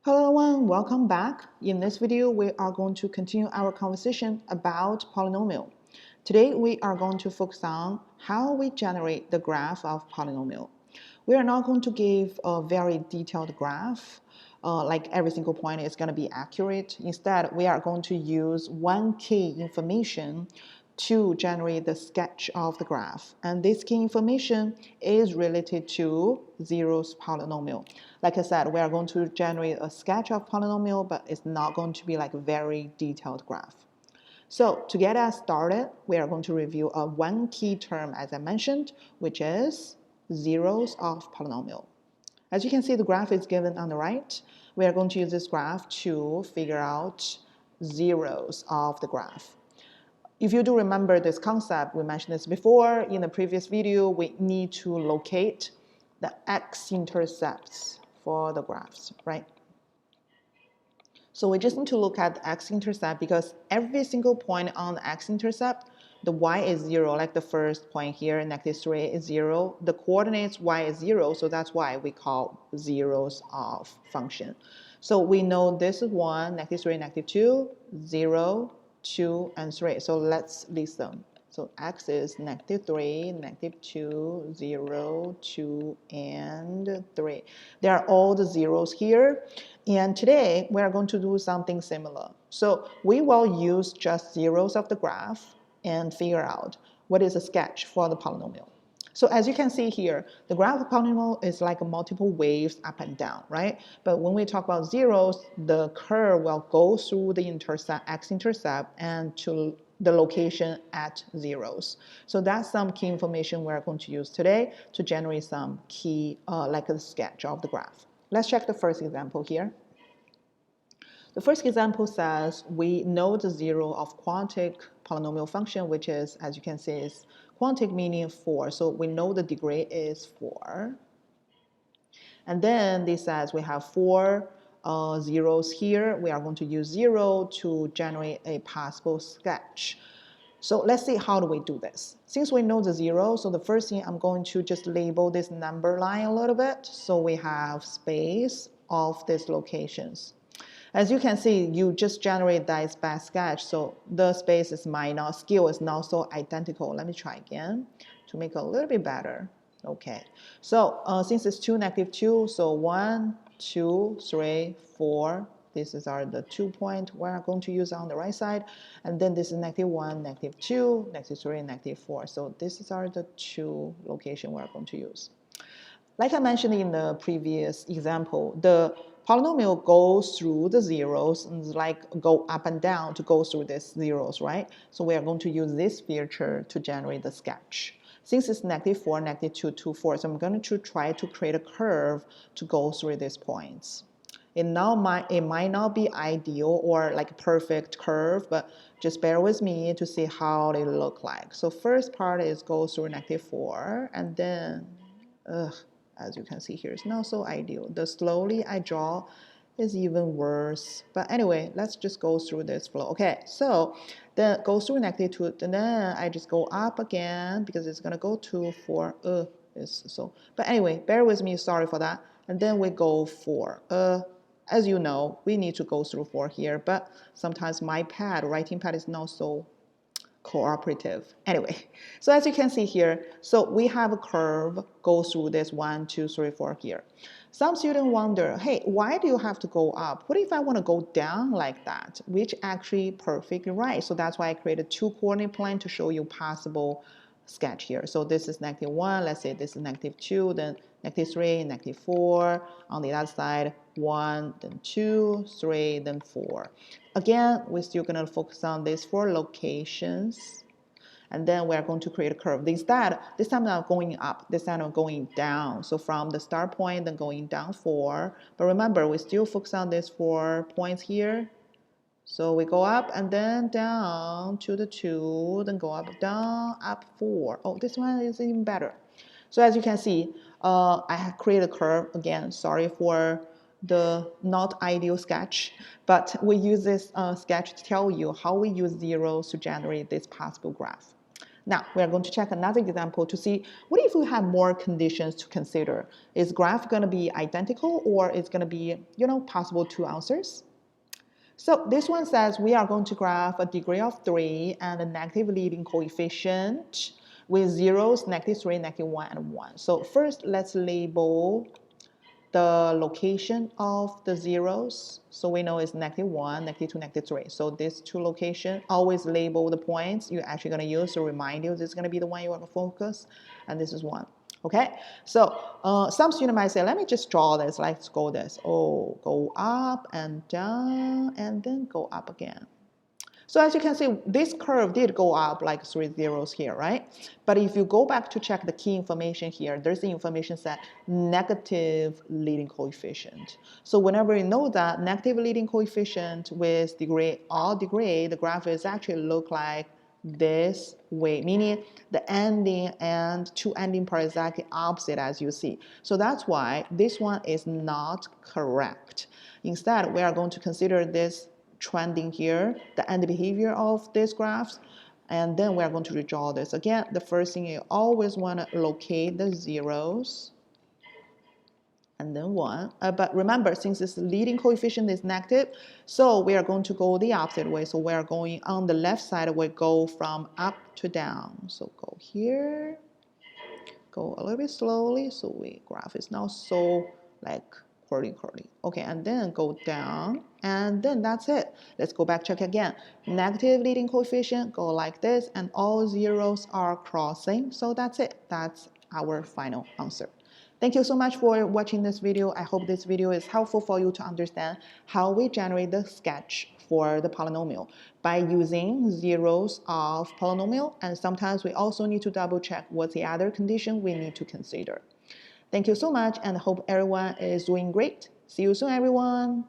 Hello everyone, welcome back. In this video, we are going to continue our conversation about polynomial. Today, we are going to focus on how we generate the graph of polynomial. We are not going to give a very detailed graph, like every single point is going to be accurate. Instead, we are going to use one key information to generate the sketch of the graph. And this key information is related to zeros polynomial. Like I said, we are going to generate a sketch of polynomial, but it's not going to be like a very detailed graph. So to get us started, we are going to review a one key term as I mentioned, which is zeros of polynomial. As you can see, the graph is given on the right. We are going to use this graph to figure out zeros of the graph. If you do remember this concept, we mentioned this before in the previous video, we need to locate the x-intercepts for the graphs, right? So we just need to look at the x-intercept because every single point on the x-intercept, the y is 0, like the first point here, -3 is 0. The coordinates y is 0, so that's why we call zeros of function. So we know this is 1, -3, -2, 0, 2, and 3. So let's list them. So x is -3, -2, 0, 2, and 3. They are all the zeros here. And today we are going to do something similar. So we will use just zeros of the graph and figure out what is a sketch for the polynomial. So as you can see here, the graph of polynomial is like multiple waves up and down, right? But when we talk about zeros, the curve will go through the x-intercept and to the location at zeros. So that's some key information we're going to use today to generate some key, like a sketch of the graph. Let's check the first example here. The first example says we know the zero of quantic polynomial function, which is, as you can see, is quantic meaning 4. So we know the degree is 4. And then this says we have 4 zeros here. We are going to use 0 to generate a possible sketch. So let's see how do we do this. Since we know the 0, so the first thing I'm going to just label this number line a little bit. So we have space of these locations. As you can see, you just generate that best sketch, so the spaces might not, scale is not so identical. Let me try again to make it a little bit better. Okay, so since it's 2, -2, so 1, 2, 3, 4. This is the 2 point we're going to use on the right side. And then this is -1, -2, -3, -4. So this is the 2 location we're going to use. Like I mentioned in the previous example, the polynomial goes through the zeros and like go up and down to go through these zeros, right? So we are going to use this feature to generate the sketch. Since it's -4, -2, 2, 4, so I'm going to try to create a curve to go through these points. It might not be ideal or like a perfect curve, but just bear with me to see how they look like. So first part is go through -4, and then, as you can see here, it's not so ideal. The slowly I draw is even worse. But anyway, let's just go through this flow. Okay, so then go through -2, and then I just go up again because it's gonna go to 4. But anyway, bear with me, sorry for that. And then we go 4. As you know, we need to go through 4 here, but sometimes my writing pad is not so cooperative. Anyway, so as you can see here, so we have a curve go through this 1, 2, 3, 4 here. Some students wonder, hey, why do you have to go up? What if I want to go down like that? Which actually perfectly right. So that's why I created 2 coordinate plane to show you possible sketch here. So this is -1, let's say this is -2, then -3, -4, on the other side, 1, then 2, 3, then 4. Again, we're still going to focus on these 4 locations, and then we're going to create a curve. Instead, this time I'm not going up, this time I'm going down. So from the start point, then going down 4. But remember, we still focus on these 4 points here. So we go up and then down to the 2, then go up, down, up 4. Oh, this one is even better. So as you can see, I have created a curve. Again, sorry for the not ideal sketch, but we use this sketch to tell you how we use zeros to generate this possible graph. Now, we are going to check another example to see what if we have more conditions to consider. Is graph going to be identical, or is going to be, possible two answers? So this one says we are going to graph a degree of 3 and a negative leading coefficient with zeros, -3, -1, and 1. So first, let's label the location of the zeros. So we know it's -1, -2, -3. So these two locations, always label the points you're actually going to use to remind you this is going to be the one you want to focus, and this is 1. Okay, so some student might say, let me just draw this. Let's go this. Oh, go up and down, and then go up again. So as you can see, this curve did go up like 3 zeros here, right? But if you go back to check the key information here, there's the information set negative leading coefficient. So whenever you know that negative leading coefficient with degree, all degree, the graph is actually look like this way, meaning the ending and two ending part is exactly opposite as you see. So that's why this one is not correct. Instead, we are going to consider this trending here, the end behavior of these graphs, and then we are going to redraw this. Again, the first thing you always want to locate the zeros and then 1. But remember, since this leading coefficient is negative, so we are going to go the opposite way. So we are going on the left side, we go from up to down. So go here, go a little bit slowly, so we graph is not so like curly. Okay, and then go down, and then that's it. Let's go back, check again. Negative leading coefficient, go like this, and all zeros are crossing. So that's it. That's our final answer. Thank you so much for watching this video. I hope this video is helpful for you to understand how we generate the sketch for the polynomial by using zeros of polynomial, and sometimes we also need to double check what's the other condition we need to consider. Thank you so much, and hope everyone is doing great. See you soon, everyone.